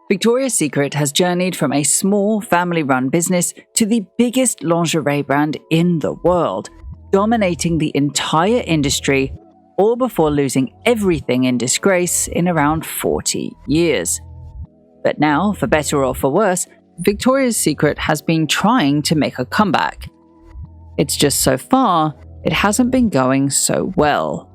Victoria's Secret has journeyed from a small family-run business to the biggest lingerie brand in the world, dominating the entire industry, all before losing everything in disgrace in around 40 years. But now, for better or for worse, Victoria's Secret has been trying to make a comeback. It's just so far, it hasn't been going so well.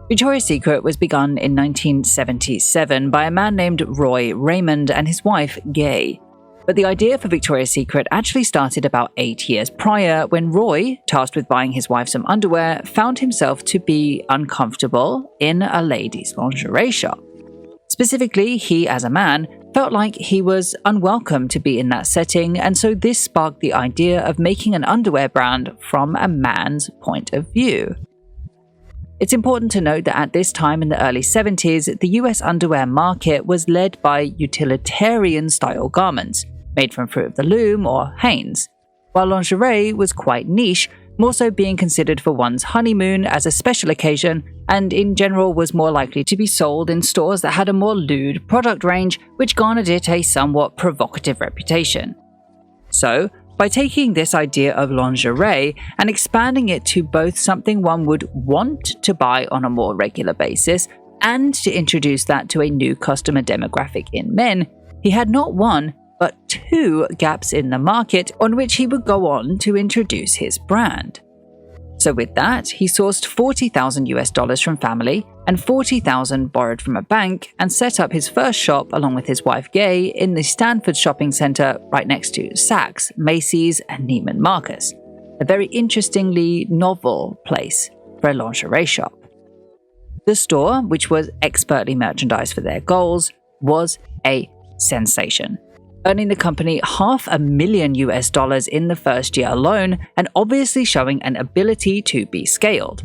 Victoria's Secret was begun in 1977 by a man named Roy Raymond and his wife, Gay. But the idea for Victoria's Secret actually started about 8 years prior when Roy, tasked with buying his wife some underwear, found himself to be uncomfortable in a ladies' lingerie shop. Specifically, he as a man felt like he was unwelcome to be in that setting, and so this sparked the idea of making an underwear brand from a man's point of view. It's important to note that at this time in the early 70s, the US underwear market was led by utilitarian-style garments, made from Fruit of the Loom or Hanes, while lingerie was quite niche, more so being considered for one's honeymoon as a special occasion, and in general was more likely to be sold in stores that had a more lewd product range, which garnered it a somewhat provocative reputation. So, by taking this idea of lingerie and expanding it to both something one would want to buy on a more regular basis and to introduce that to a new customer demographic in men, he had not one, but two gaps in the market on which he would go on to introduce his brand. So with that, he sourced $40,000 from family and $40,000 borrowed from a bank and set up his first shop along with his wife Gay in the Stanford shopping center right next to Saks, Macy's and Neiman Marcus. A very interestingly novel place for a lingerie shop. The store, which was expertly merchandised for their goals, was a sensation, earning the company $500,000 in the first year alone and obviously showing an ability to be scaled.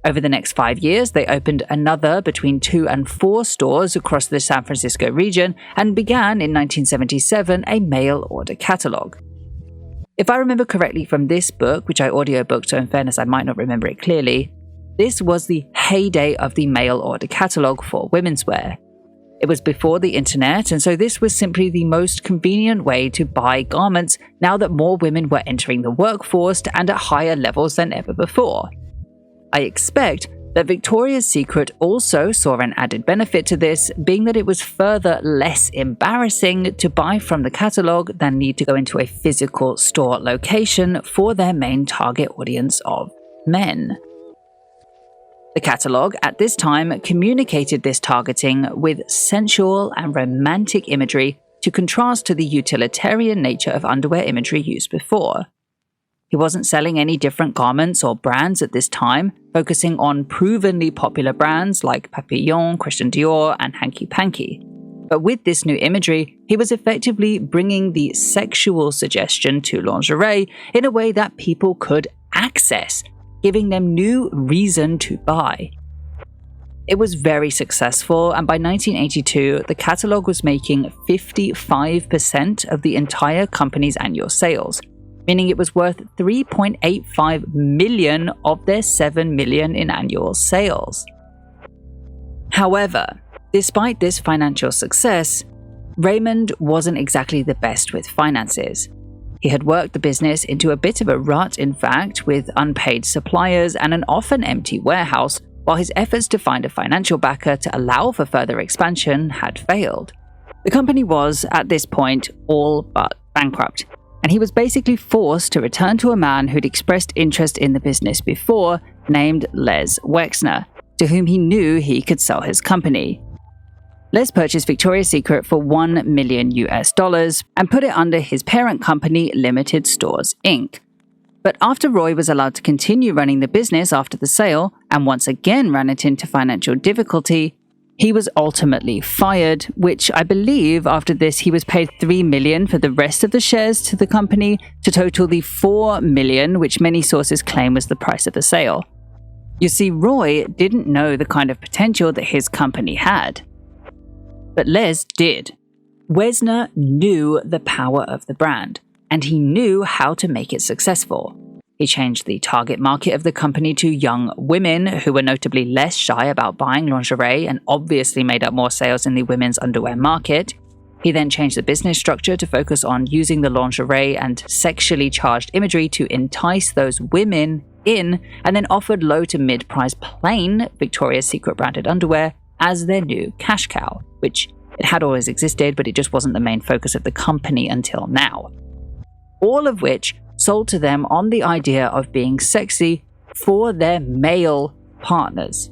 Over the next 5 years, they opened another between 2 and 4 stores across the San Francisco region and began in 1977 a mail order catalog. If I remember correctly from this book, which I audiobooked, so in fairness I might not remember it clearly, this was the heyday of the mail order catalog for women's wear. It was before the internet, and so this was simply the most convenient way to buy garments now that more women were entering the workforce and at higher levels than ever before. I expect that Victoria's Secret also saw an added benefit to this, being that it was further less embarrassing to buy from the catalogue than need to go into a physical store location for their main target audience of men. The catalogue at this time communicated this targeting with sensual and romantic imagery to contrast to the utilitarian nature of underwear imagery used before. He wasn't selling any different garments or brands at this time, focusing on provenly popular brands like Papillon, Christian Dior, and Hanky Panky. But with this new imagery, he was effectively bringing the sexual suggestion to lingerie in a way that people could access, giving them new reason to buy. It was very successful, and by 1982, the catalogue was making 55% of the entire company's annual sales, meaning it was worth $3.85 million of their $7 million in annual sales. However, despite this financial success, Raymond wasn't exactly the best with finances. He had worked the business into a bit of a rut, in fact, with unpaid suppliers and an often empty warehouse, while his efforts to find a financial backer to allow for further expansion had failed. The company was, at this point, all but bankrupt, and he was basically forced to return to a man who'd expressed interest in the business before, named Les Wexner, to whom he knew he could sell his company. Les purchased Victoria's Secret for $1 million and put it under his parent company, Limited Stores, Inc. But after Roy was allowed to continue running the business after the sale, and once again ran it into financial difficulty, he was ultimately fired, which I believe after this he was paid $3 million for the rest of the shares to the company, to total the $4 million, which many sources claim was the price of the sale. You see, Roy didn't know the kind of potential that his company had. But Les did. Wexner knew the power of the brand, and he knew how to make it successful. He changed the target market of the company to young women who were notably less shy about buying lingerie and obviously made up more sales in the women's underwear market. He then changed the business structure to focus on using the lingerie and sexually charged imagery to entice those women in, and then offered low to mid-price plain Victoria's Secret branded underwear as their new cash cow, which it had always existed, but it just wasn't the main focus of the company until now. All of which sold to them on the idea of being sexy for their male partners.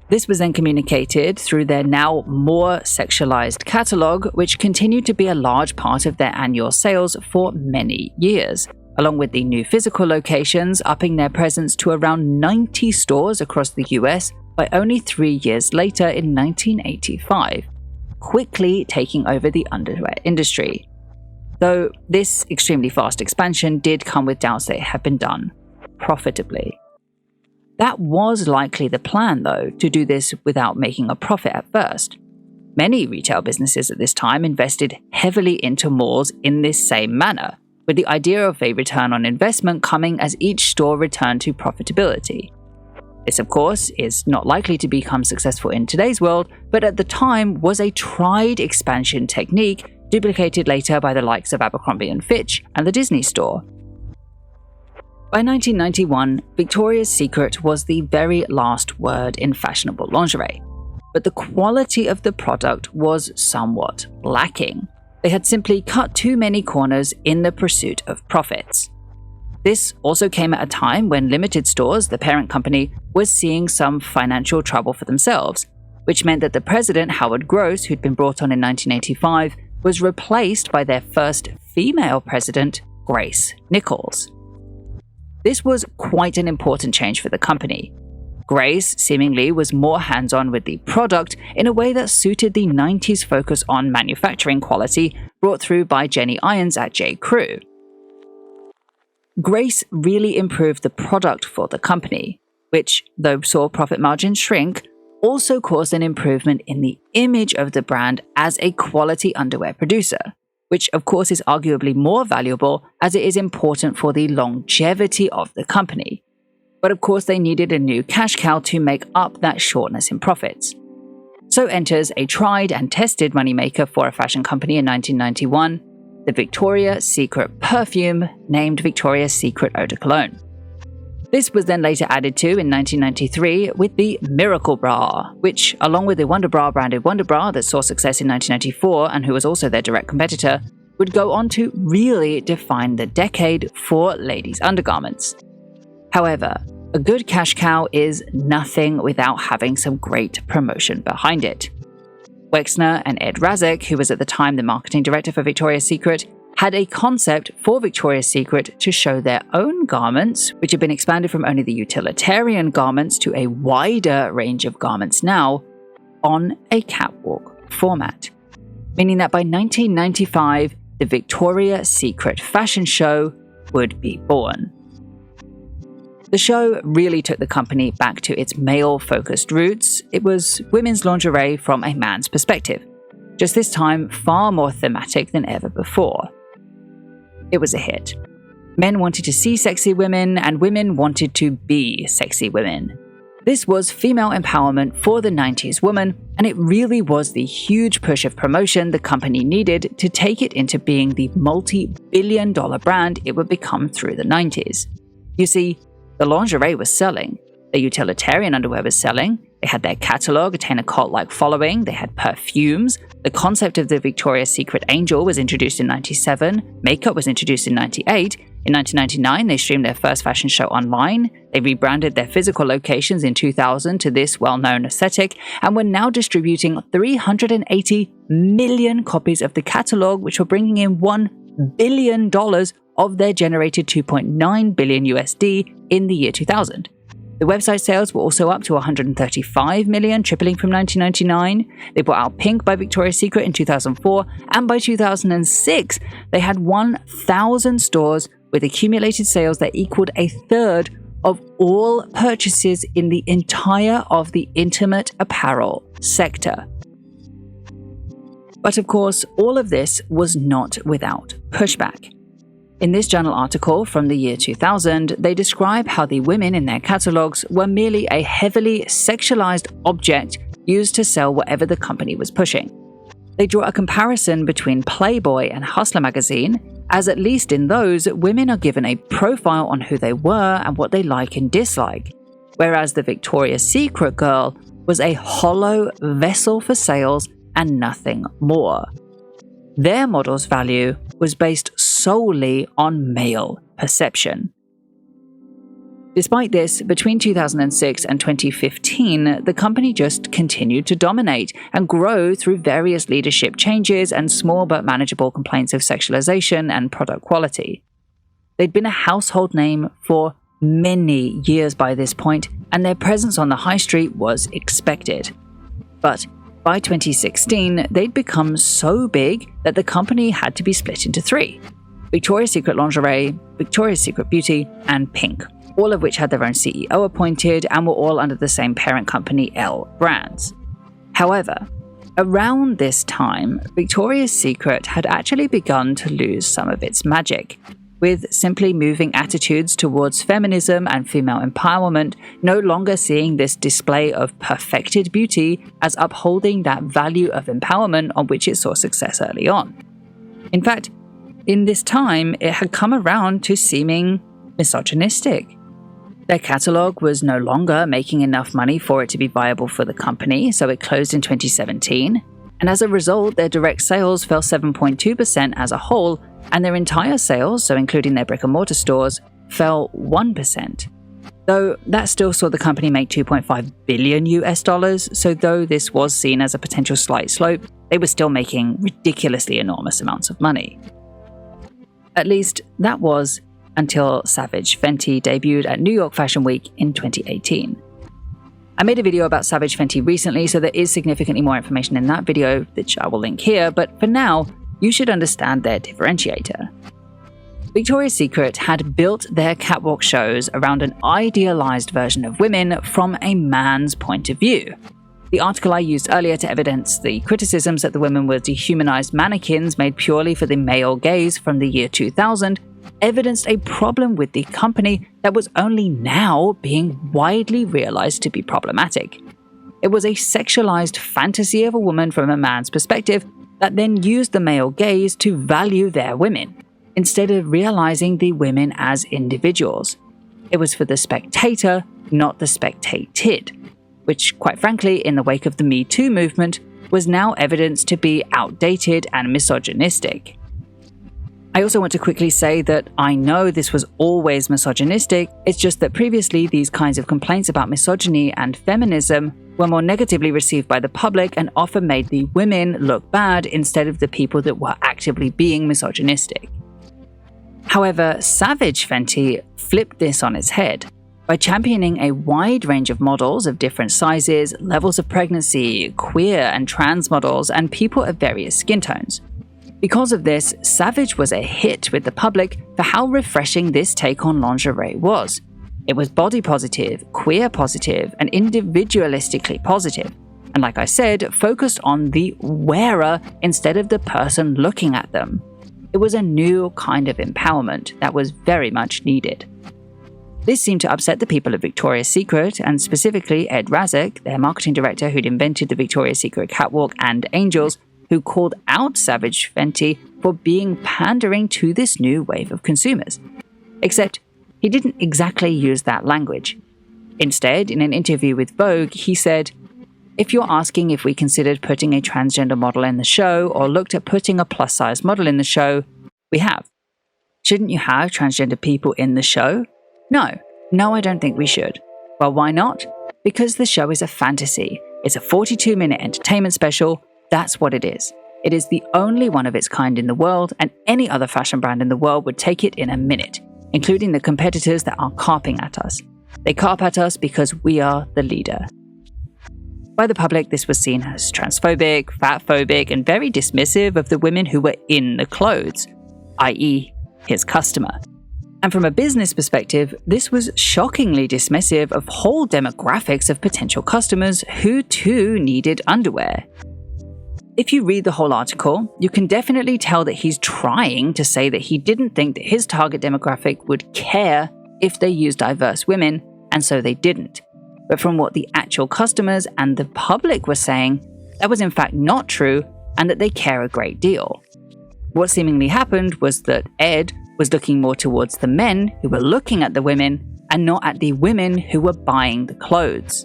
This was then communicated through their now more sexualized catalog, which continued to be a large part of their annual sales for many years, along with the new physical locations upping their presence to around 90 stores across the US by only 3 years later in 1985, quickly taking over the underwear industry. Though this extremely fast expansion did come with doubts that it had been done profitably. That was likely the plan, though, to do this without making a profit at first. Many retail businesses at this time invested heavily into malls in this same manner, with the idea of a return on investment coming as each store returned to profitability. This, of course, is not likely to become successful in today's world, but at the time was a tried expansion technique duplicated later by the likes of Abercrombie & Fitch and the Disney Store. By 1991, Victoria's Secret was the very last word in fashionable lingerie, but the quality of the product was somewhat lacking. They had simply cut too many corners in the pursuit of profits. This also came at a time when Limited Stores, the parent company, was seeing some financial trouble for themselves, which meant that the president, Howard Gross, who'd been brought on in 1985, was replaced by their first female president, Grace Nichols. This was quite an important change for the company. Grace seemingly was more hands-on with the product in a way that suited the 90s focus on manufacturing quality brought through by Jenny Irons at J.Crew. Grace really improved the product for the company, which, though saw profit margins shrink, also caused an improvement in the image of the brand as a quality underwear producer, which of course is arguably more valuable as it is important for the longevity of the company. But of course they needed a new cash cow to make up that shortness in profits. So enters a tried and tested moneymaker for a fashion company in 1991, the Victoria's Secret perfume named Victoria's Secret Eau de Cologne. This was then later added to in 1993 with the Miracle Bra, which, along with the Wonder Bra branded Wonder Bra that saw success in 1994 and who was also their direct competitor, would go on to really define the decade for ladies' undergarments. However, a good cash cow is nothing without having some great promotion behind it. Wexner and Ed Razek, who was at the time the marketing director for Victoria's Secret, had a concept for Victoria's Secret to show their own garments, which had been expanded from only the utilitarian garments to a wider range of garments now, on a catwalk format. Meaning that by 1995, the Victoria's Secret fashion show would be born. The show really took the company back to its male-focused roots. It was women's lingerie from a man's perspective, just this time far more thematic than ever before. It was a hit. Men wanted to see sexy women, and women wanted to be sexy women. This was female empowerment for the 90s woman, and it really was the huge push of promotion the company needed to take it into being the multi-billion-dollar brand it would become through the 90s. You see, the lingerie was selling, the utilitarian underwear was selling, they had their catalog attain a cult-like following, they had perfumes, the concept of the Victoria's Secret Angel was introduced in 97, makeup was introduced in 98, in 1999 they streamed their first fashion show online, they rebranded their physical locations in 2000 to this well-known aesthetic, and were now distributing 380 million copies of the catalog, which were bringing in $1 billion of their generated $2.9 billion USD in the year 2000. The website sales were also up to 135 million, tripling from 1999. They brought out Pink by Victoria's Secret in 2004, and by 2006, they had 1,000 stores with accumulated sales that equaled a third of all purchases in the entire of the intimate apparel sector. But of course, all of this was not without pushback. In this journal article from the year 2000, they describe how the women in their catalogs were merely a heavily sexualized object used to sell whatever the company was pushing. They draw a comparison between Playboy and Hustler magazine, as at least in those, women are given a profile on who they were and what they like and dislike, whereas the Victoria's Secret girl was a hollow vessel for sales and nothing more. Their model's value was based solely on male perception. Despite this, between 2006 and 2015, the company just continued to dominate and grow through various leadership changes and small but manageable complaints of sexualization and product quality. They'd been a household name for many years by this point, and their presence on the high street was expected. But by 2016, they'd become so big that the company had to be split into three: Victoria's Secret Lingerie, Victoria's Secret Beauty, and Pink, all of which had their own CEO appointed and were all under the same parent company, L Brands. However, around this time, Victoria's Secret had actually begun to lose some of its magic, with simply moving attitudes towards feminism and female empowerment, no longer seeing this display of perfected beauty as upholding that value of empowerment on which it saw success early on. In fact, in this time, it had come around to seeming misogynistic. Their catalogue was no longer making enough money for it to be viable for the company, so it closed in 2017, and as a result, their direct sales fell 7.2% as a whole, and their entire sales, so including their brick-and-mortar stores, fell 1%. Though that still saw the company make $2.5 billion, so though this was seen as a potential slight slope, they were still making ridiculously enormous amounts of money. At least, that was until Savage Fenty debuted at New York Fashion Week in 2018. I made a video about Savage Fenty recently, so there is significantly more information in that video, which I will link here, but for now, you should understand their differentiator. Victoria's Secret had built their catwalk shows around an idealized version of women from a man's point of view. The article I used earlier to evidence the criticisms that the women were dehumanized mannequins made purely for the male gaze from the year 2000 evidenced a problem with the company that was only now being widely realized to be problematic. It was a sexualized fantasy of a woman from a man's perspective that then used the male gaze to value their women, instead of realizing the women as individuals. It was for the spectator, not the spectated, which, quite frankly, in the wake of the Me Too movement, was now evidenced to be outdated and misogynistic. I also want to quickly say that I know this was always misogynistic, it's just that previously these kinds of complaints about misogyny and feminism were more negatively received by the public and often made the women look bad instead of the people that were actively being misogynistic. However, Savage Fenty flipped this on its head by championing a wide range of models of different sizes, levels of pregnancy, queer and trans models, and people of various skin tones. Because of this, Savage was a hit with the public for how refreshing this take on lingerie was. It was body positive, queer positive, and individualistically positive, and like I said, focused on the wearer instead of the person looking at them. It was a new kind of empowerment that was very much needed. This seemed to upset the people of Victoria's Secret, and specifically Ed Razek, their marketing director who'd invented the Victoria's Secret catwalk and angels, who called out Savage Fenty for being pandering to this new wave of consumers. Except, he didn't exactly use that language. Instead, in an interview with Vogue, he said, "If you're asking if we considered putting a transgender model in the show or looked at putting a plus-size model in the show, we have. Shouldn't you have transgender people in the show? No, I don't think we should. Well, why not? Because the show is a fantasy. It's a 42-minute entertainment special. That's what it is. It is the only one of its kind in the world, and any other fashion brand in the world would take it in a minute, including the competitors that are carping at us. They carp at us because we are the leader." By the public, this was seen as transphobic, fatphobic, and very dismissive of the women who were in the clothes, i.e., his customer. And from a business perspective, this was shockingly dismissive of whole demographics of potential customers who too needed underwear. if you read the whole article, you can definitely tell that he's trying to say that he didn't think that his target demographic would care if they used diverse women, and so they didn't. But from what the actual customers and the public were saying, that was in fact not true, and that they care a great deal. What seemingly happened was that Ed was looking more towards the men who were looking at the women and not at the women who were buying the clothes.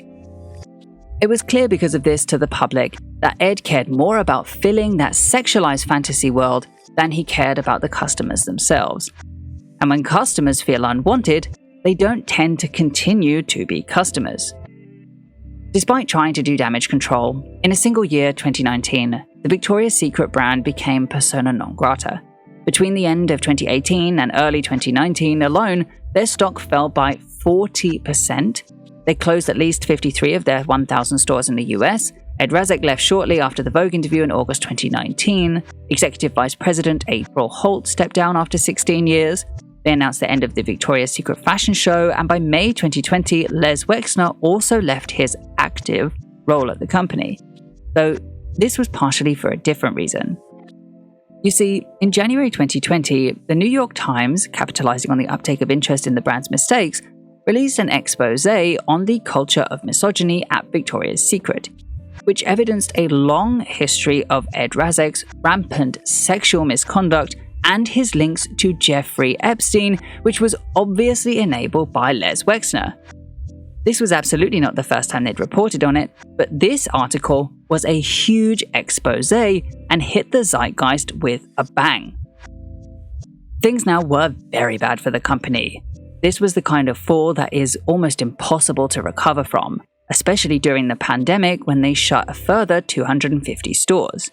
It was clear because of this to the public that Ed cared more about filling that sexualized fantasy world than he cared about the customers themselves. And when customers feel unwanted, they don't tend to continue to be customers. Despite trying to do damage control, in a single year, 2019, the Victoria's Secret brand became persona non grata. Between the end of 2018 and early 2019 alone, their stock fell by 40%. They closed at least 53 of their 1,000 stores in the US. Ed Razek left shortly after the Vogue interview in August 2019. Executive Vice President April Holt stepped down after 16 years. They announced the end of the Victoria's Secret fashion show, and by May 2020, Les Wexner also left his active role at the company. Though this was partially for a different reason. You see, in January 2020, the New York Times, capitalizing on the uptake of interest in the brand's mistakes, released an expose on the culture of misogyny at Victoria's Secret, which evidenced a long history of Ed Razek's rampant sexual misconduct and his links to Jeffrey Epstein, which was obviously enabled by Les Wexner. This was absolutely not the first time they'd reported on it, but this article was a huge expose and hit the zeitgeist with a bang. Things now were very bad for the company. This was the kind of fall that is almost impossible to recover from, especially during the pandemic when they shut a further 250 stores.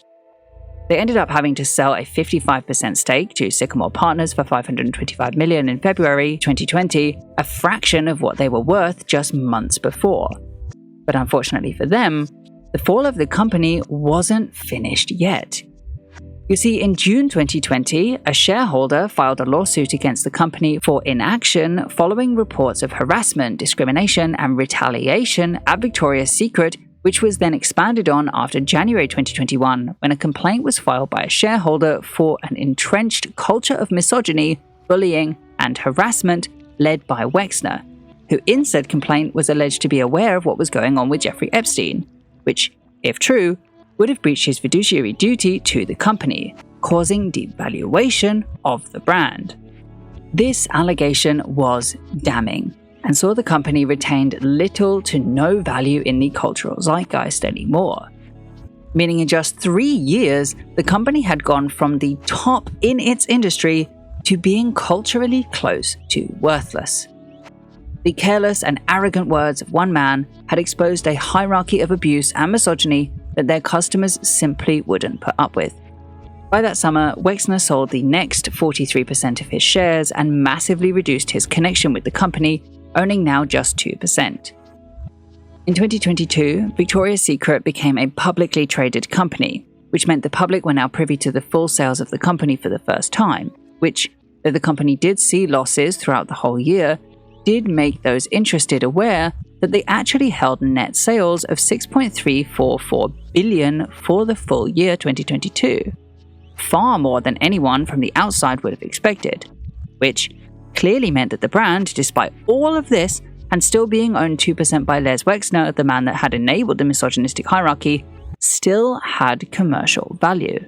They ended up having to sell a 55% stake to Sycamore Partners for $525 million in February 2020, a fraction of what they were worth just months before. But unfortunately for them, the fall of the company wasn't finished yet. You see, in June 2020, a shareholder filed a lawsuit against the company for inaction following reports of harassment, discrimination, and retaliation at Victoria's Secret, which was then expanded on after January 2021 when a complaint was filed by a shareholder for an entrenched culture of misogyny, bullying, and harassment led by Wexner, who in said complaint was alleged to be aware of what was going on with Jeffrey Epstein, which, if true, would have breached his fiduciary duty to the company, causing devaluation of the brand. This allegation was damning, and saw the company retained little to no value in the cultural zeitgeist anymore. Meaning in just 3 years, the company had gone from the top in its industry to being culturally close to worthless. The careless and arrogant words of one man had exposed a hierarchy of abuse and misogyny that their customers simply wouldn't put up with. By that summer, Wexner sold the next 43% of his shares and massively reduced his connection with the company, owning now just 2%. In 2022, Victoria's Secret became a publicly traded company, which meant the public were now privy to the full sales of the company for the first time, which, though the company did see losses throughout the whole year, did make those interested aware that they actually held net sales of $6.344 billion for the full year 2022, far more than anyone from the outside would have expected, which clearly meant that the brand, despite all of this, and still being owned 2% by Les Wexner, the man that had enabled the misogynistic hierarchy, still had commercial value.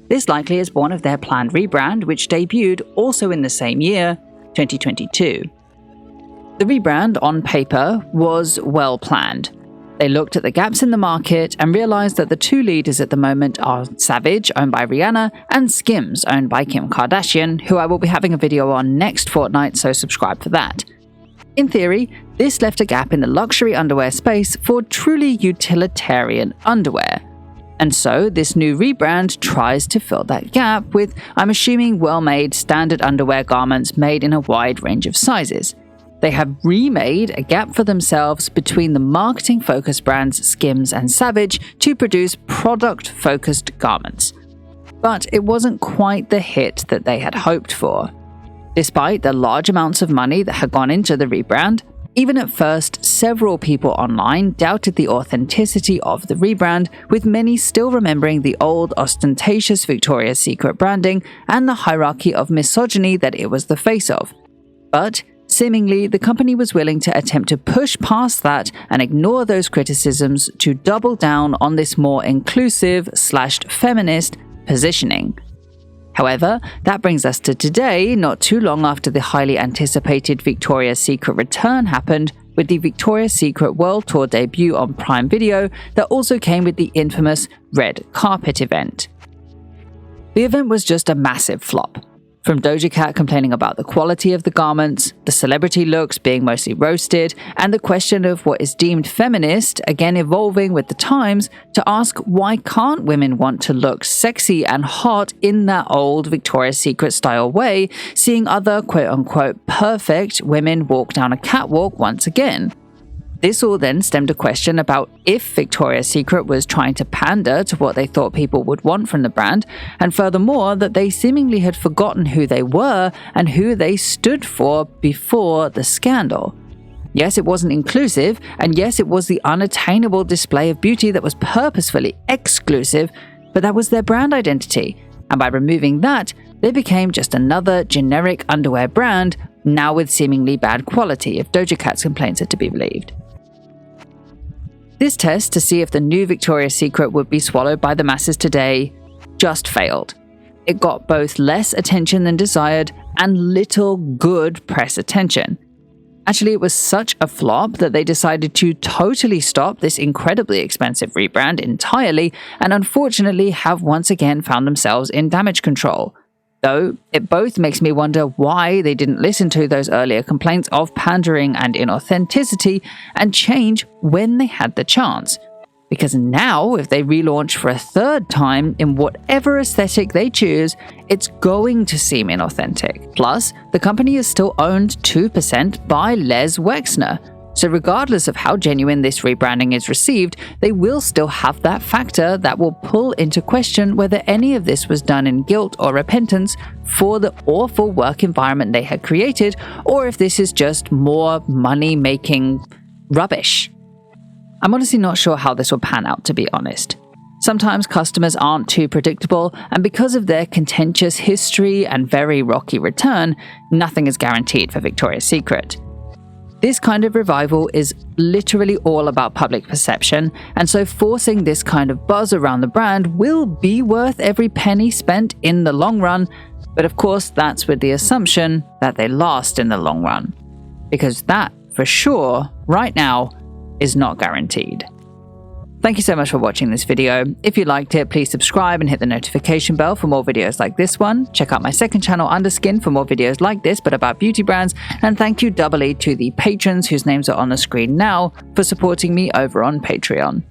This likely is born of their planned rebrand, which debuted also in the same year, 2022. The rebrand, on paper, was well planned. They looked at the gaps in the market and realized that the two leaders at the moment are Savage, owned by Rihanna, and Skims, owned by Kim Kardashian, who I will be having a video on next fortnight, so subscribe for that. In theory, this left a gap in the luxury underwear space for truly utilitarian underwear. And so this new rebrand tries to fill that gap with, I'm assuming, well-made standard underwear garments made in a wide range of sizes. They have remade a gap for themselves between the marketing-focused brands Skims and Savage to produce product-focused garments. But it wasn't quite the hit that they had hoped for. Despite the large amounts of money that had gone into the rebrand, Even at first, several people online doubted the authenticity of the rebrand, with many still remembering the old, ostentatious Victoria's Secret branding and the hierarchy of misogyny that it was the face of. But seemingly, the company was willing to attempt to push past that and ignore those criticisms to double down on this more inclusive/feminist positioning. However, that brings us to today, not too long after the highly anticipated Victoria's Secret return happened, with the Victoria's Secret World Tour debut on Prime Video that also came with the infamous red carpet event. The event was just a massive flop. From Doja Cat complaining about the quality of the garments, the celebrity looks being mostly roasted, and the question of what is deemed feminist, again evolving with the times, to ask why can't women want to look sexy and hot in that old Victoria's Secret style way, seeing other quote-unquote perfect women walk down a catwalk once again. This all then stemmed a question about if Victoria's Secret was trying to pander to what they thought people would want from the brand, and furthermore that they seemingly had forgotten who they were and who they stood for before the scandal. Yes, it wasn't inclusive, and yes, it was the unattainable display of beauty that was purposefully exclusive, but that was their brand identity, and by removing that, they became just another generic underwear brand, now with seemingly bad quality, if Doja Cat's complaints are to be believed. This test to see if the new Victoria's Secret would be swallowed by the masses today just failed. It got both less attention than desired and little good press attention. Actually, it was such a flop that they decided to totally stop this incredibly expensive rebrand entirely and unfortunately have once again found themselves in damage control. Though, it both makes me wonder why they didn't listen to those earlier complaints of pandering and inauthenticity and change when they had the chance. Because now, if they relaunch for a third time in whatever aesthetic they choose, it's going to seem inauthentic. Plus, the company is still owned 2% by Les Wexner. So regardless of how genuine this rebranding is received, they will still have that factor that will pull into question whether any of this was done in guilt or repentance for the awful work environment they had created, or if this is just more money-making rubbish. I'm honestly not sure how this will pan out, to be honest. Sometimes customers aren't too predictable, and because of their contentious history and very rocky return, nothing is guaranteed for Victoria's Secret. This kind of revival is literally all about public perception, and so forcing this kind of buzz around the brand will be worth every penny spent in the long run, but of course that's with the assumption that they last in the long run. Because that, for sure, right now, is not guaranteed. Thank you so much for watching this video. If you liked it, please subscribe and hit the notification bell for more videos like this one. Check out my second channel, Underskin, for more videos like this but about beauty brands. And thank you doubly to the patrons whose names are on the screen now for supporting me over on Patreon.